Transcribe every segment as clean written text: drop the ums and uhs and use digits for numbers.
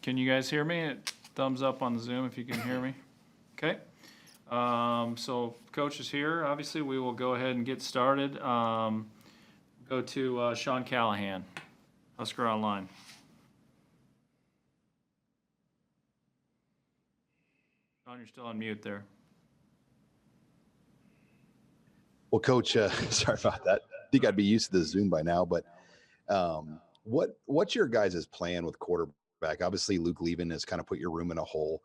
Can you guys hear me? Thumbs up on the Zoom if you can hear me. Okay. So coach is here. Obviously, we will go ahead and get started. Go to Sean Callahan, Husker Online. Sean, you're still on mute there. Well, Coach, sorry about that. I think I'd be used to the Zoom by now, but what's your guys' plan with quarterback? Obviously, Luke Leven has kind of put your room in a hole.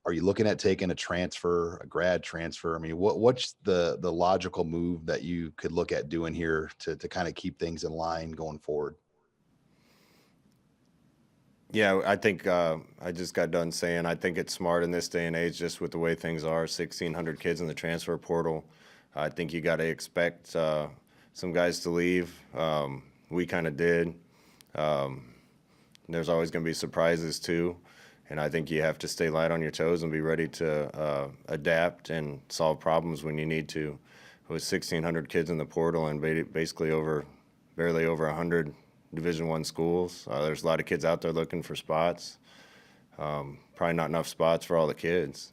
Are you looking at taking a transfer, a grad transfer? I mean, what's the logical move that you could look at doing here to kind of keep things in line going forward? Yeah, I think I just got done saying I think it's smart in this day and age, just with the way things are. 1,600 kids in the transfer portal. I think you got to expect some guys to leave. We kind of did. There's always going to be surprises too, and I think you have to stay light on your toes and be ready to adapt and solve problems when you need to. With 1,600 kids in the portal and basically barely over 100 Division I schools, there's a lot of kids out there looking for spots. Probably not enough spots for all the kids.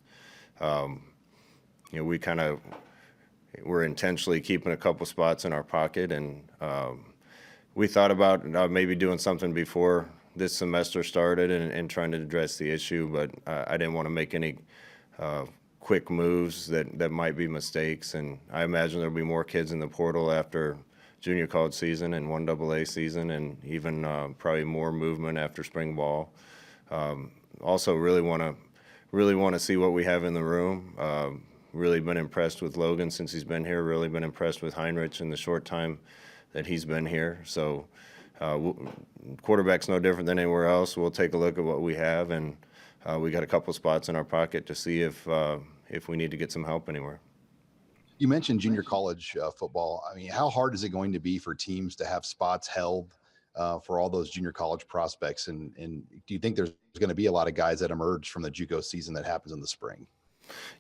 We're intentionally keeping a couple spots in our pocket, and we thought about maybe doing something before this semester started and trying to address the issue, but I didn't want to make any quick moves that might be mistakes. And I imagine there'll be more kids in the portal after junior college season and 1AA season, and even probably more movement after spring ball. Also, really want to see what we have in the room. Really been impressed with Logan since he's been here. Really been impressed with Heinrich in the short time that he's been here. So quarterback's no different than anywhere else. We'll take a look at what we have, and we got a couple spots in our pocket to see if we need to get some help anywhere. You mentioned junior college football. I mean, how hard is it going to be for teams to have spots held for all those junior college prospects? And do you think there's going to be a lot of guys that emerge from the JUCO season that happens in the spring?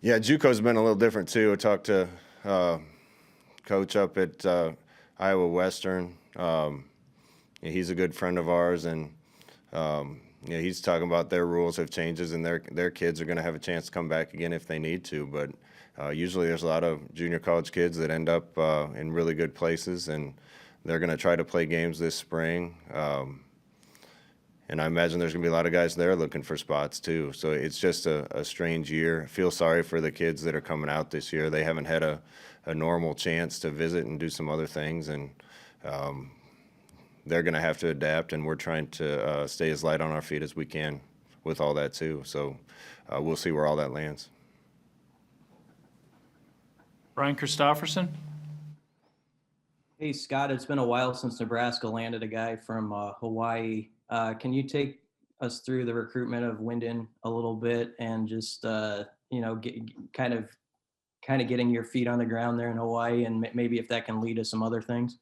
Yeah, JUCO's been a little different too. I talked to Coach up at Iowa Western. He's a good friend of ours, and he's talking about their rules have changes, and their kids are going to have a chance to come back again if they need to. But usually there's a lot of junior college kids that end up in really good places, and they're going to try to play games this spring. And I imagine there's going to be a lot of guys there looking for spots too. So it's just a strange year. I feel sorry for the kids that are coming out this year. They haven't had a normal chance to visit and do some other things, and they're going to have to adapt, and we're trying to stay as light on our feet as we can with all that too. So we'll see where all that lands. Brian Christopherson. Hey, Scott, it's been a while since Nebraska landed a guy from Hawaii. Can you take us through the recruitment of Wyndon a little bit and just, kind of getting your feet on the ground there in Hawaii, and maybe if that can lead to some other things?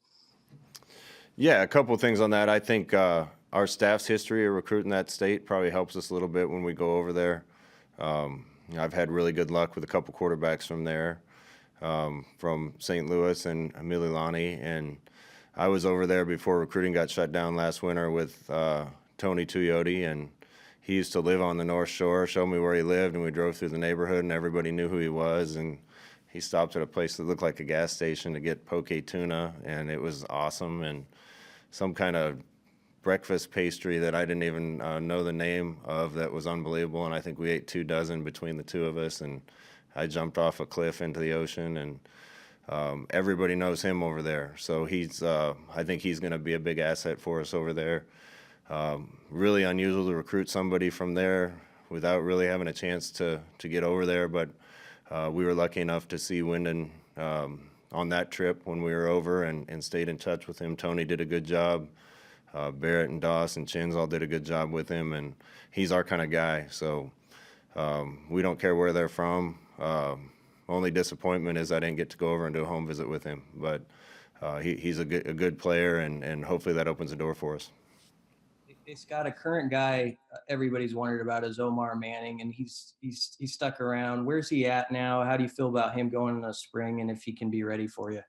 Yeah, a couple of things on that. I think our staff's history of recruiting that state probably helps us a little bit when we go over there. I've had really good luck with a couple quarterbacks from there. From St. Louis and Mililani, and I was over there before recruiting got shut down last winter with Tony Tuioti, and he used to live on the North Shore, showed me where he lived, and we drove through the neighborhood, and everybody knew who he was, and he stopped at a place that looked like a gas station to get poke tuna, and it was awesome, and some kind of breakfast pastry that I didn't even know the name of that was unbelievable, and I think we ate 2 dozen between the two of us, and I jumped off a cliff into the ocean, and everybody knows him over there. So I think he's going to be a big asset for us over there. Really unusual to recruit somebody from there without really having a chance to get over there, but we were lucky enough to see Wyndon on that trip when we were over and stayed in touch with him. Tony did a good job. Barrett and Doss and Chins all did a good job with him, and he's our kind of guy. So we don't care where they're from. Only disappointment is I didn't get to go over and do a home visit with him, but he's a good player, and hopefully that opens the door for us. Hey, Scott, a current guy everybody's wondered about is Omar Manning, and he's stuck around. Where's he at now? How do you feel about him going in the spring, and if he can be ready for you?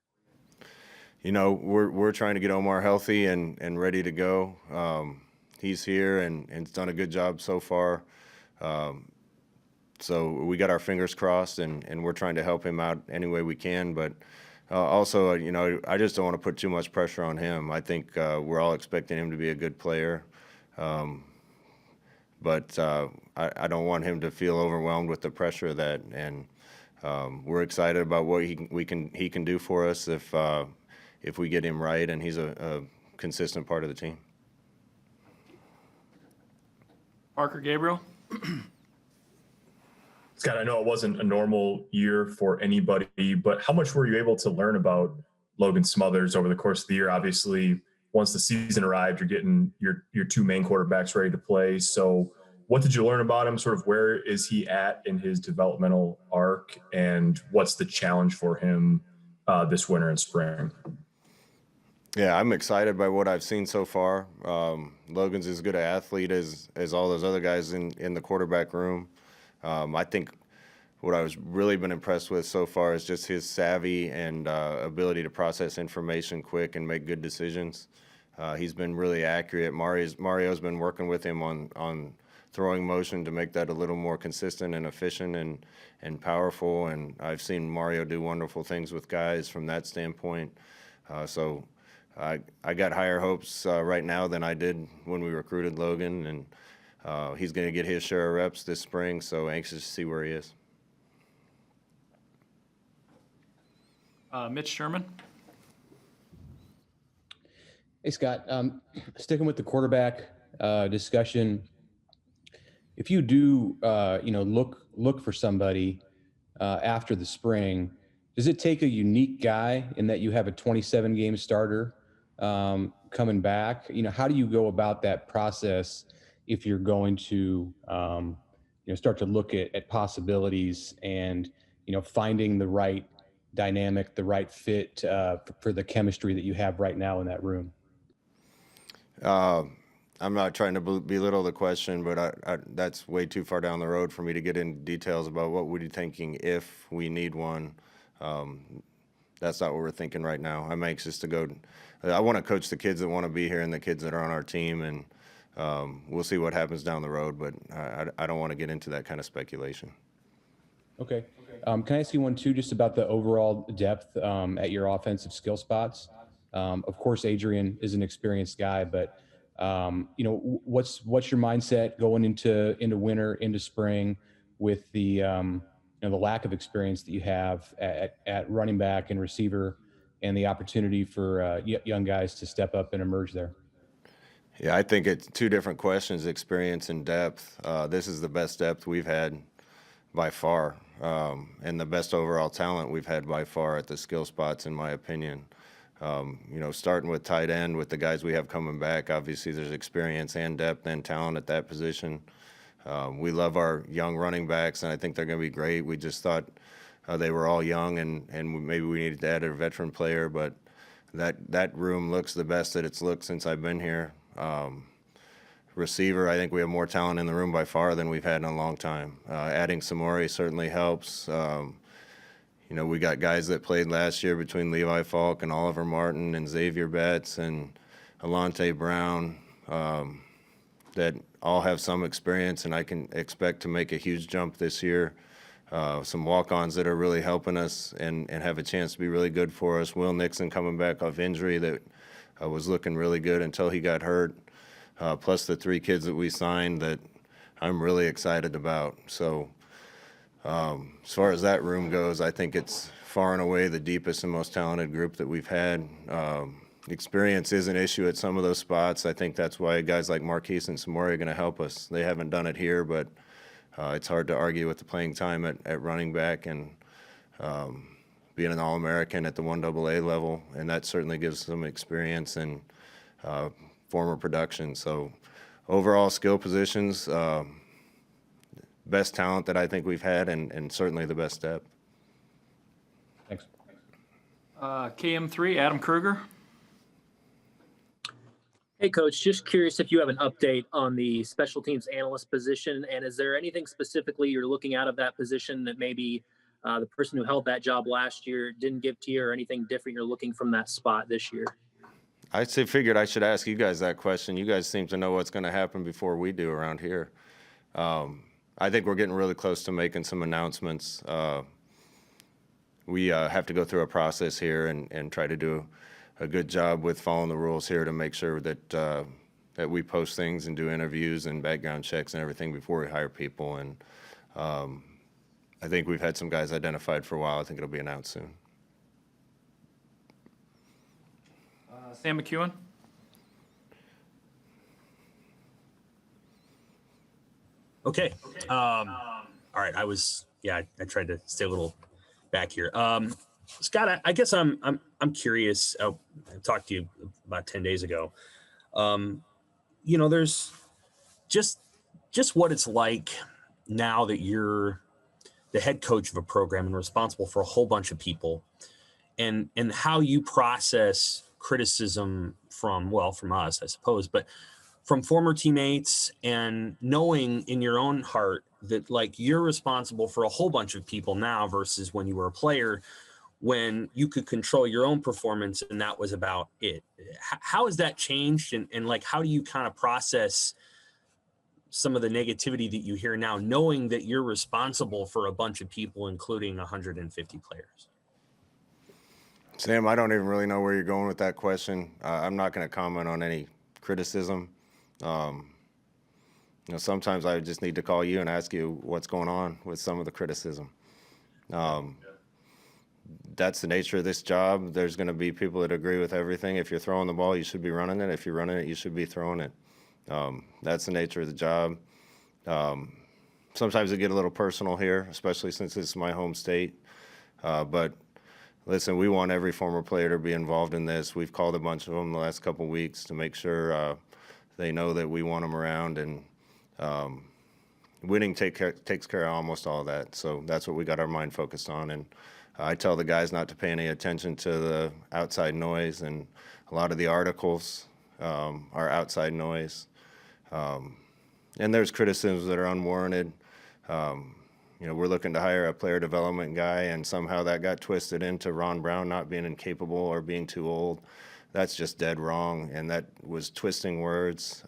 You know, we're trying to get Omar healthy and ready to go. he's here and has done a good job so far. So we got our fingers crossed, and we're trying to help him out any way we can. But also, I just don't want to put too much pressure on him. I think we're all expecting him to be a good player. But I don't want him to feel overwhelmed with the pressure of that. And we're excited about what he can do for us if we get him right, and he's a consistent part of the team. Parker Gabriel? Scott, I know it wasn't a normal year for anybody, but how much were you able to learn about Logan Smothers over the course of the year? Obviously, once the season arrived, you're getting your two main quarterbacks ready to play. So what did you learn about him? Sort of where is he at in his developmental arc, and what's the challenge for him this winter and spring? Yeah, I'm excited by what I've seen so far. Logan's as good an athlete as all those other guys in the quarterback room. I think what I was really been impressed with so far is just his savvy and ability to process information quick and make good decisions. He's been really accurate. Mario's been working with him on throwing motion to make that a little more consistent and efficient and powerful. And I've seen Mario do wonderful things with guys from that standpoint. So I got higher hopes right now than I did when we recruited Logan, and he's going to get his share of reps this spring, so anxious to see where he is. Mitch Sherman? Hey, Scott. Sticking with the quarterback discussion, if you do, look for somebody after the spring, does it take a unique guy in that you have a 27-game starter coming back? How do you go about that process if you're going to, start to look at possibilities and, finding the right dynamic, the right fit for the chemistry that you have right now in that room? I'm not trying to belittle the question, but that's way too far down the road for me to get into details about what we're thinking if we need one. That's not what we're thinking right now. I'm anxious to go. I want to coach the kids that want to be here and the kids that are on our team, and we'll see what happens down the road, but I don't want to get into that kind of speculation. Okay. Can I ask you one too, just about the overall depth at your offensive skill spots? Of course, Adrian is an experienced guy, but what's your mindset going into winter, into spring, with the the lack of experience that you have at running back and receiver, and the opportunity for young guys to step up and emerge there? Yeah, I think it's two different questions, experience and depth. This is the best depth we've had by far, and the best overall talent we've had by far at the skill spots, in my opinion. Starting with tight end with the guys we have coming back, obviously there's experience and depth and talent at that position. We love our young running backs, and I think they're going to be great. We just thought they were all young, and maybe we needed to add a veteran player, but that room looks the best that it's looked since I've been here. Receiver, I think we have more talent in the room by far than we've had in a long time. Adding Samori certainly helps. We got guys that played last year between Levi Falk and Oliver Martin and Xavier Betts and Alante Brown that all have some experience, and I can expect to make a huge jump this year. Some walk-ons that are really helping us and have a chance to be really good for us. Will Nixon coming back off injury that was looking really good until he got hurt. Plus the three kids that we signed that I'm really excited about. So as far as that room goes, I think it's far and away the deepest and most talented group that we've had. Experience is an issue at some of those spots. I think that's why guys like Marquise and Samori are going to help us. They haven't done it here, but it's hard to argue with the playing time at running back and being an All-American at the 1AA level, and that certainly gives some experience and former production. So overall skill positions, best talent that I think we've had, and certainly the best depth. Thanks. KM3, Adam Kruger. Hey, Coach, just curious if you have an update on the special teams analyst position, and is there anything specifically you're looking out of that position that maybe the person who held that job last year didn't give to you, or anything different you're looking from that spot this year? figured I should ask you guys that question. You guys seem to know what's going to happen before we do around here. I think we're getting really close to making some announcements. We have to go through a process here and try to do a good job with following the rules here to make sure that that we post things and do interviews and background checks and everything before we hire people. And I think we've had some guys identified for a while. I think it'll be announced soon. Sam McEwen? Okay. All right. I tried to stay a little back here. Scott, I guess I'm curious. I talked to you about 10 days ago. There's just what it's like now that you're the head coach of a program and responsible for a whole bunch of people, and how you process criticism from us, I suppose, but from former teammates, and knowing in your own heart that like you're responsible for a whole bunch of people now versus when you were a player, when you could control your own performance and that was about it. How has that changed? And like, how do you kind of process some of the negativity that you hear now, knowing that you're responsible for a bunch of people, including 150 players? Sam, I don't even really know where you're going with that question. I'm not going to comment on any criticism. Sometimes I just need to call you and ask you what's going on with some of the criticism. That's the nature of this job. There's going to be people that agree with everything. If you're throwing the ball, you should be running it. If you're running it, you should be throwing it. That's the nature of the job. Sometimes it get a little personal here, especially since it's my home state. But listen, we want every former player to be involved in this. We've called a bunch of them the last couple of weeks to make sure they know that we want them around, and winning takes care of almost all of that. So that's what we got our mind focused on. And I tell the guys not to pay any attention to the outside noise, and a lot of the articles are outside noise. And there's criticisms that are unwarranted. We're looking to hire a player development guy, and somehow that got twisted into Ron Brown not being incapable or being too old. That's just dead wrong, and that was twisting words.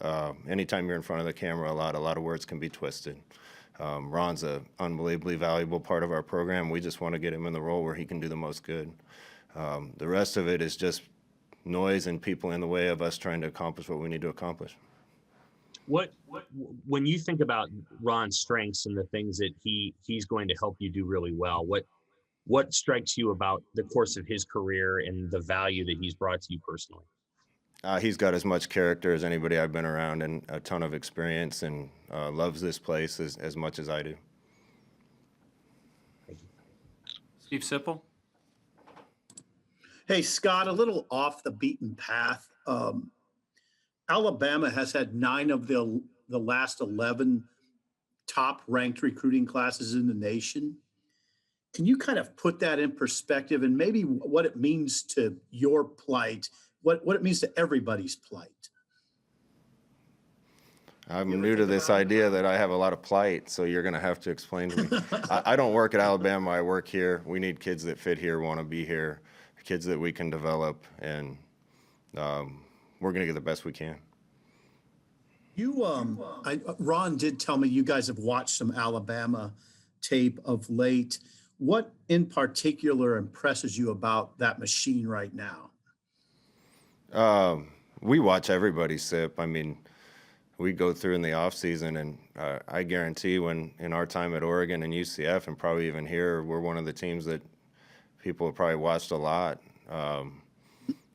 Anytime you're in front of the camera, a lot of words can be twisted. Ron's an unbelievably valuable part of our program. We just want to get him in the role where he can do the most good. The rest of it is just noise and people in the way of us trying to accomplish what we need to accomplish. When you think about Ron's strengths and the things that he's going to help you do really well, what strikes you about the course of his career and the value that he's brought to you personally? He's got as much character as anybody I've been around, and a ton of experience, and loves this place as much as I do. Steve Sipple? Hey, Scott, a little off the beaten path. Alabama has had 9 of the last 11 top-ranked recruiting classes in the nation. Can you kind of put that in perspective, and maybe what it means to your plight, what it means to everybody's plight? I'm new to this idea that I have a lot of plight, so you're going to have to explain to me. I don't work at Alabama. I work here. We need kids that fit here, want to be here, kids that we can develop, and we're going to get the best we can. Ron did tell me you guys have watched some Alabama tape of late. What in particular impresses you about that machine right now? We watch everybody sip. I mean, we go through in the off season, and I guarantee when in our time at Oregon and UCF, and probably even here, we're one of the teams that people have probably watched a lot.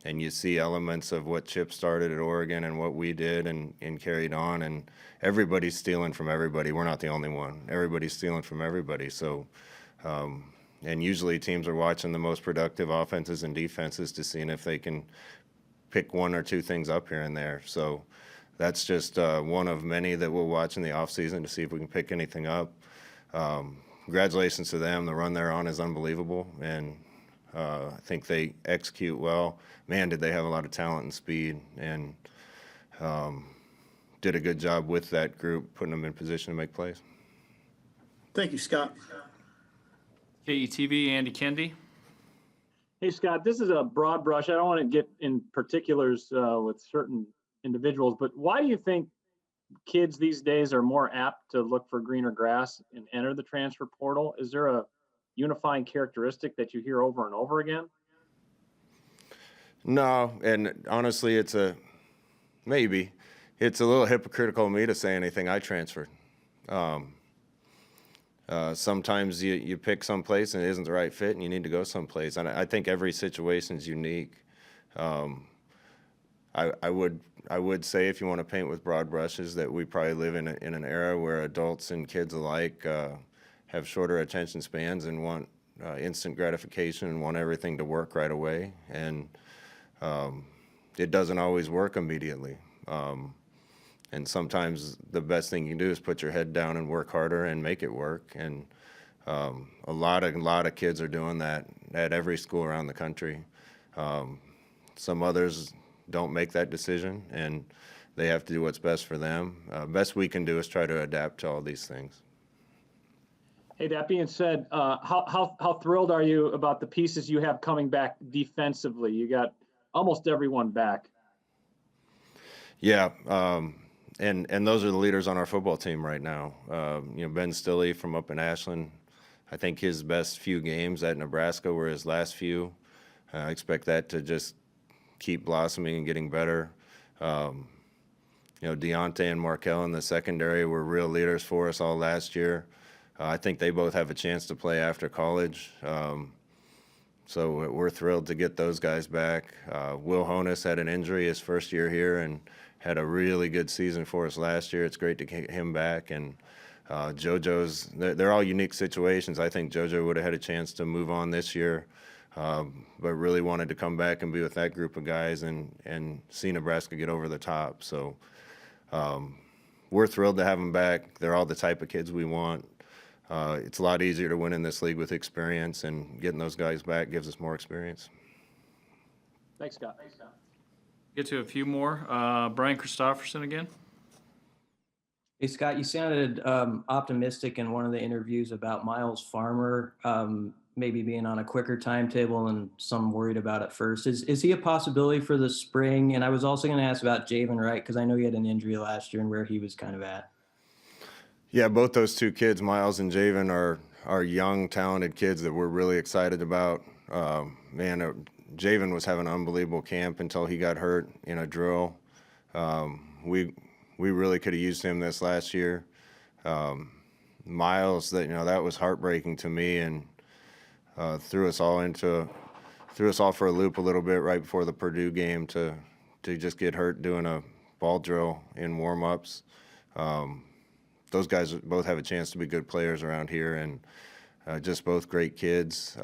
And you see elements of what Chip started at Oregon and what we did and carried on, and everybody's stealing from everybody. We're not the only one. Everybody's stealing from everybody. So, and usually teams are watching the most productive offenses and defenses to see if they can pick 1 or 2 things up here and there. So that's just one of many that we'll watch in the offseason to see if we can pick anything up. Congratulations to them. The run they're on is unbelievable, and I think they execute well. Man, did they have a lot of talent and speed, and did a good job with that group, putting them in position to make plays. Thank you, Scott. KETV, Andy Kendi? Hey, Scott, this is a broad brush. I don't want to get in particulars with certain individuals, but why do you think kids these days are more apt to look for greener grass and enter the transfer portal? Is there a unifying characteristic that you hear over and over again? No, and honestly, maybe. It's a little hypocritical of me to say anything. I transferred. Sometimes you pick someplace and it isn't the right fit and you need to go someplace. And I think every situation is unique. I would say, if you want to paint with broad brushes, that we probably live in an era where adults and kids alike have shorter attention spans and want instant gratification and want everything to work right away. And it doesn't always work immediately. And sometimes the best thing you can do is put your head down and work harder and make it work. And a lot of kids are doing that at every school around the country. Some others don't make that decision, and they have to do what's best for them. Best we can do is try to adapt to all these things. Hey, that being said, how thrilled are you about the pieces you have coming back defensively? You got almost everyone back. Yeah, and those are the leaders on our football team right now. Ben Stilley from up in Ashland, I think his best few games at Nebraska were his last few. I expect that to just keep blossoming and getting better. Deontay and Markel in the secondary were real leaders for us all last year. I think they both have a chance to play after college. So we're thrilled to get those guys back. Will Honus had an injury his first year here and had a really good season for us last year. It's great to get him back. And JoJo's, they're all unique situations. I think JoJo would have had a chance to move on this year, but really wanted to come back and be with that group of guys and see Nebraska get over the top. So we're thrilled to have them back. They're all the type of kids we want. It's a lot easier to win in this league with experience, and getting those guys back gives us more experience. Thanks, Scott. Get to a few more. Brian Christopherson again. Hey, Scott, you sounded optimistic in one of the interviews about Miles Farmer maybe being on a quicker timetable and some worried about at first. Is he a possibility for the spring? And I was also going to ask about Javen Wright, because I know he had an injury last year and where he was kind of at. Yeah, both those two kids, Miles and Javen, are young, talented kids that we're really excited about. Javen was having an unbelievable camp until he got hurt in a drill. We really could have used him this last year. Miles, that was heartbreaking to me, and threw us all for a loop a little bit right before the Purdue game to just get hurt doing a ball drill in warm-ups. Those guys both have a chance to be good players around here, and just both great kids.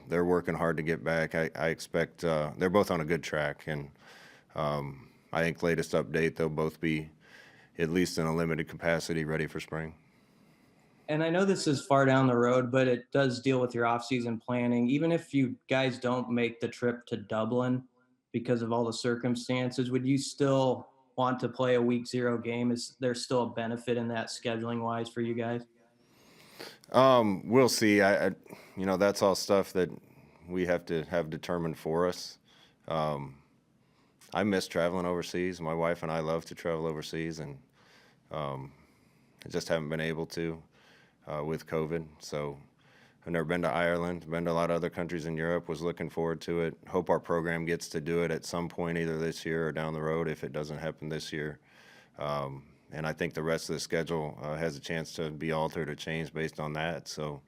They're working hard to get back. I expect they're both on a good track, and I think latest update, they'll both be, at least in a limited capacity, ready for spring. And I know this is far down the road, but it does deal with your off-season planning. Even if you guys don't make the trip to Dublin because of all the circumstances, would you still want to play a week 0 game? Is there still a benefit in that scheduling wise for you guys? We'll see. That's all stuff that we have to have determined for us. I miss traveling overseas. My wife and I love to travel overseas, and I just haven't been able to with COVID. So I've never been to Ireland, been to a lot of other countries in Europe, was looking forward to it. Hope our program gets to do it at some point, either this year or down the road if it doesn't happen this year. And I think the rest of the schedule has a chance to be altered or changed based on that. So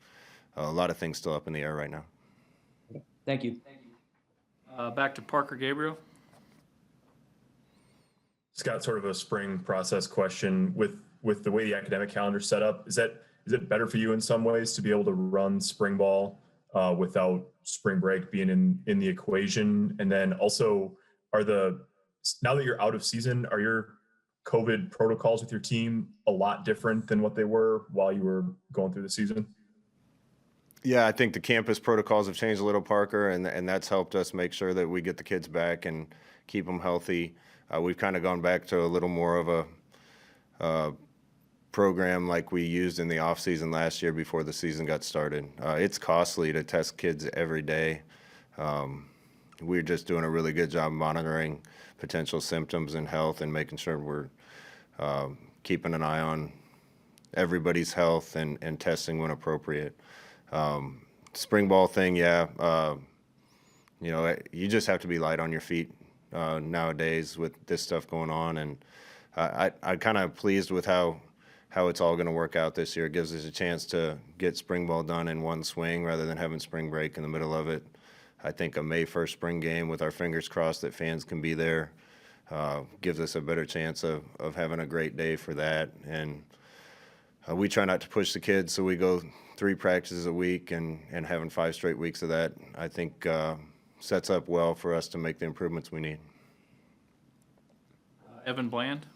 a lot of things still up in the air right now. Thank you. Back to Parker Gabriel. Scott, sort of a spring process question with the way the academic calendar is set up. Is it better for you in some ways to be able to run spring ball without spring break being in the equation? And then also, now that you're out of season, are your COVID protocols with your team a lot different than what they were while you were going through the season? Yeah, I think the campus protocols have changed a little, Parker, and that's helped us make sure that we get the kids back and keep them healthy. We've kind of gone back to a little more of a program like we used in the off season last year before the season got started. It's costly to test kids every day. We're just doing a really good job monitoring potential symptoms and health and making sure we're keeping an eye on everybody's health and testing when appropriate. Spring ball thing, yeah. You just have to be light on your feet nowadays with this stuff going on. And I kind of pleased with how it's all going to work out this year. It gives us a chance to get spring ball done in one swing rather than having spring break in the middle of it. I think a May 1st spring game with our fingers crossed that fans can be there gives us a better chance of having a great day for that. And we try not to push the kids, so we go 3 practices a week and having 5 straight weeks of that, I think sets up well for us to make the improvements we need. Evan Bland?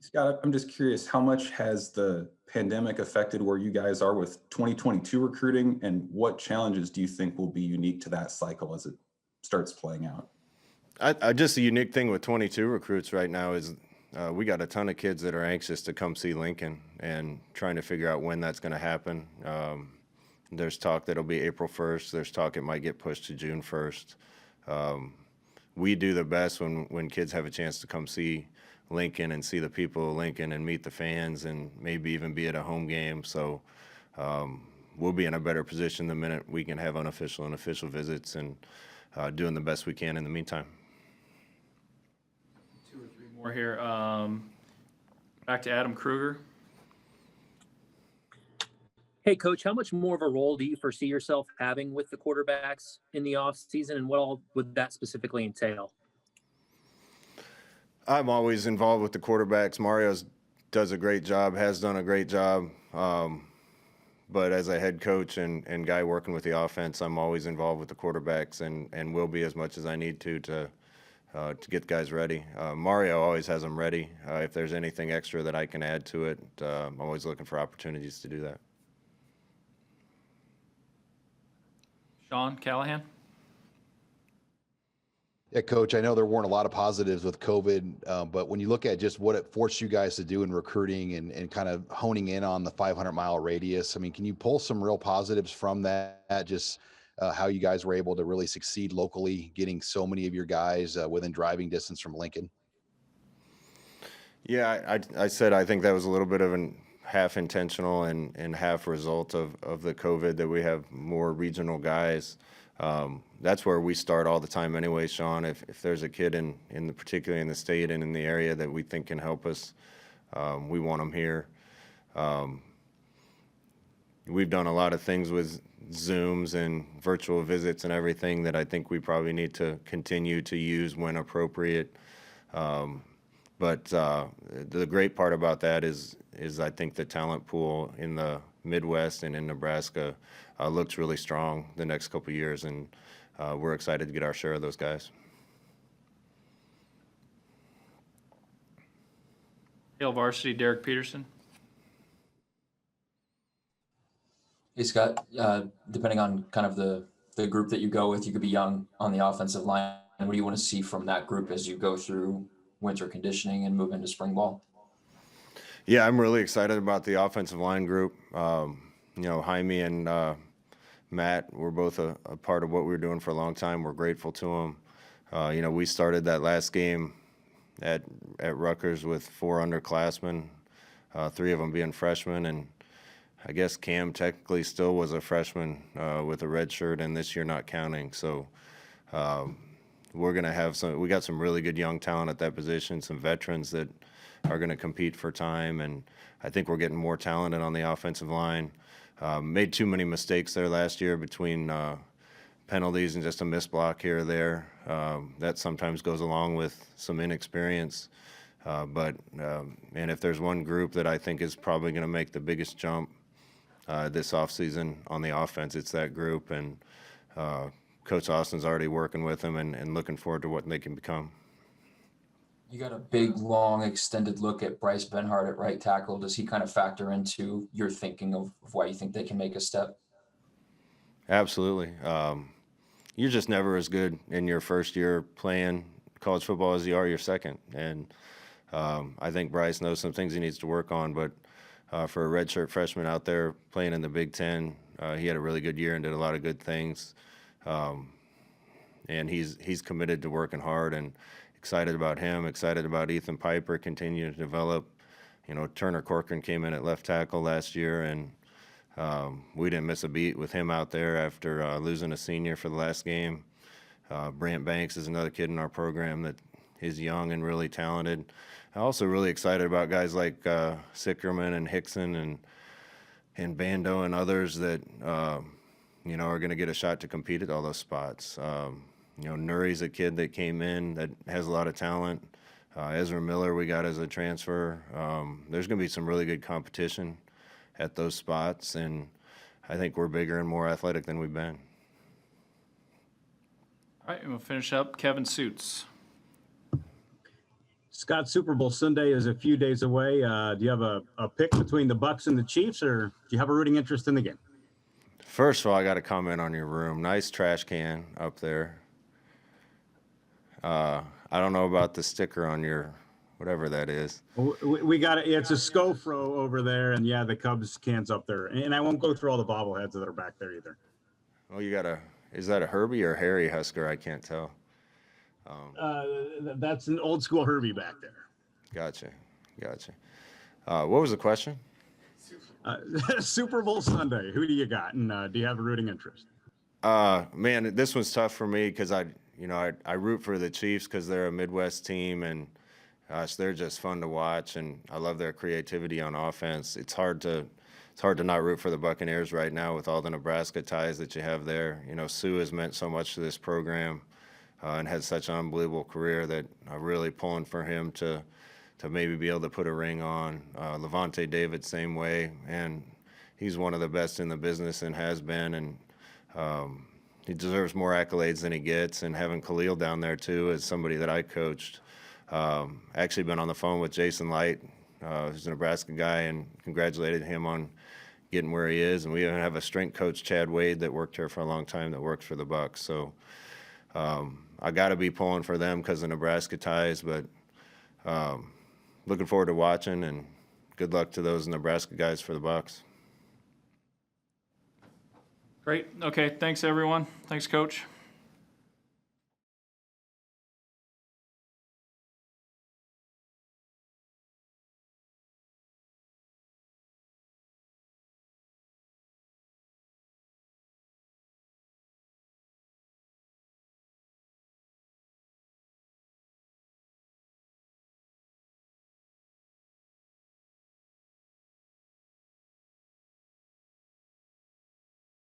Scott, I'm just curious, how much has the pandemic affected where you guys are with 2022 recruiting, and what challenges do you think will be unique to that cycle as it starts playing out? Just the unique thing with 22 recruits right now is we got a ton of kids that are anxious to come see Lincoln and trying to figure out when that's going to happen. There's talk that it'll be April 1st. There's talk it might get pushed to June 1st. We do the best when kids have a chance to come see Lincoln and see the people of Lincoln and meet the fans and maybe even be at a home game. So we'll be in a better position the minute we can have unofficial and official visits and doing the best we can in the meantime. 2 or 3 more here. Back to Adam Kruger. Hey, Coach, how much more of a role do you foresee yourself having with the quarterbacks in the offseason, and what all would that specifically entail? I'm always involved with the quarterbacks. Mario does a great job, has done a great job. But as a head coach and guy working with the offense, I'm always involved with the quarterbacks and will be as much as I need to get guys ready. Mario always has them ready. If there's anything extra that I can add to it, I'm always looking for opportunities to do that. Sean Callahan? Yeah, Coach, I know there weren't a lot of positives with COVID, but when you look at just what it forced you guys to do in recruiting and kind of honing in on the 500-mile radius, I mean, can you pull some real positives from that, just how you guys were able to really succeed locally, getting so many of your guys within driving distance from Lincoln? Yeah, I said I think that was a little bit of an half intentional and half result of the COVID, that we have more regional guys. That's where we start all the time anyway, Sean. If there's a kid particularly in the state and in the area that we think can help us, we want them here. We've done a lot of things with Zooms and virtual visits and everything that I think we probably need to continue to use when appropriate. But the great part about that is I think the talent pool in the Midwest and in Nebraska looks really strong the next couple of years, and we're excited to get our share of those guys. Yale varsity, Derek Peterson. Hey, Scott, depending on kind of the group that you go with, you could be young on the offensive line. What do you want to see from that group as you go through winter conditioning and move into spring ball? Yeah, I'm really excited about the offensive line group. Jaime and Matt were both a part of what we were doing for a long time. We're grateful to them. We started that last game at Rutgers with 4 underclassmen, 3 of them being freshmen, and I guess Cam technically still was a freshman with a red shirt, and this year not counting. So we're going to have we got some really good young talent at that position, some veterans that are going to compete for time, and I think we're getting more talented on the offensive line. Made too many mistakes there last year between penalties and just a missed block here or there. That sometimes goes along with some inexperience. And if there's one group that I think is probably going to make the biggest jump this offseason on the offense, it's that group. And Coach Austin's already working with them and looking forward to what they can become. You got a big, long, extended look at Bryce Benhart at right tackle. Does he kind of factor into your thinking of why you think they can make a step? Absolutely. You're just never as good in your first year playing college football as you are your second. And I think Bryce knows some things he needs to work on. But for a redshirt freshman out there playing in the Big Ten, He had a really good year and did a lot of good things. And he's committed to working hard, and excited about him, excited about Ethan Piper continuing to develop. You know, Turner Corcoran came in at left tackle last year, and we didn't miss a beat with him out there after losing a senior for the last game. Brant Banks is another kid in our program that is young and really talented. I'm also really excited about guys like Sickerman and Hickson and Bando and others that, you know, are going to get a shot to compete at all those spots. You know, Nuri's a kid that came in that has a lot of talent. Ezra Miller we got as a transfer. There's going to be some really good competition at those spots, and I think we're bigger and more athletic than we've been. All right, and we'll finish up. Kevin Suits. Scott, Super Bowl Sunday is a few days away. Do you have a pick between the Bucs and the Chiefs, or do you have a rooting interest in the game? First of all, I got to comment on your room. Nice trash can up there. I don't know about the sticker on your, whatever that is. We got it. It's a Scofro over there, and yeah, the Cubs can's up there. And I won't go through all the bobbleheads that are back there either. Oh, you got is that a Herbie or Harry Husker? I can't tell. That's an old school Herbie back there. Gotcha. What was the question? Super Bowl Sunday. Who do you got? And do you have a rooting interest? Man, this one's tough for me because I root for the Chiefs because they're a Midwest team, and gosh, they're just fun to watch, and I love their creativity on offense. It's hard to not root for the Buccaneers right now with all the Nebraska ties that you have there. You know, Sue has meant so much to this program and had such an unbelievable career that I'm really pulling for him to maybe be able to put a ring on. Levante David, same way, and he's one of the best in the business and has been, and he deserves more accolades than he gets. And having Khalil down there too as somebody that I coached. Actually been on the phone with Jason Light, who's a Nebraska guy, and congratulated him on getting where he is. And we even have a strength coach, Chad Wade, that worked here for a long time that works for the Bucs. So I got to be pulling for them because of Nebraska ties, but looking forward to watching, and good luck to those Nebraska guys for the Bucs. Great. Okay, thanks, everyone. Thanks, Coach.